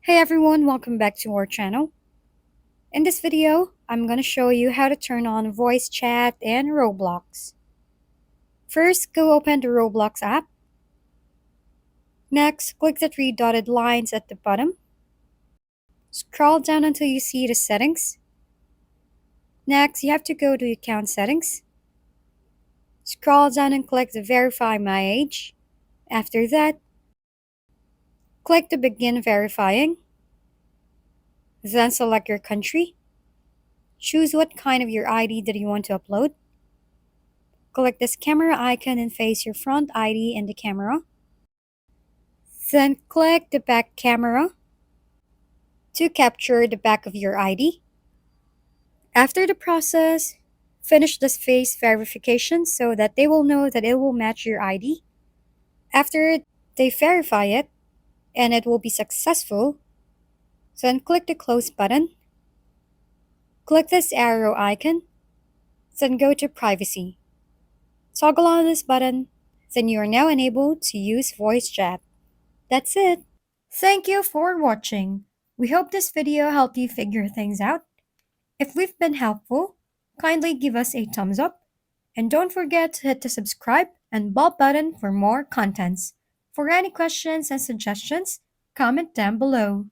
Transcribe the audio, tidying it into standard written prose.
Hey everyone, welcome back to our channel. In this video, I'm gonna show you how to turn on voice chat in Roblox. First, go open the Roblox app. Next, click the three dotted lines at the bottom. Scroll down until you see the settings. Next, you have to go to account settings. Scroll down and click the verify my age. After that, click the begin verifying. Then select your country. Choose what kind of your ID that you want to upload. Click this camera icon and face your front ID in the camera. Then click the back camera to capture the back of your ID. After the process, finish this face verification so that they will know that it will match your ID. After they verify it and it will be successful, then click the close button. Click this arrow icon, then go to privacy. Toggle on this button, then you are now enabled to use voice chat. That's it. Thank you for watching. We hope this video helped you figure things out. If we've been helpful, kindly give us a thumbs up and don't forget to hit the subscribe and bell button for more contents. For any questions and suggestions, comment down below.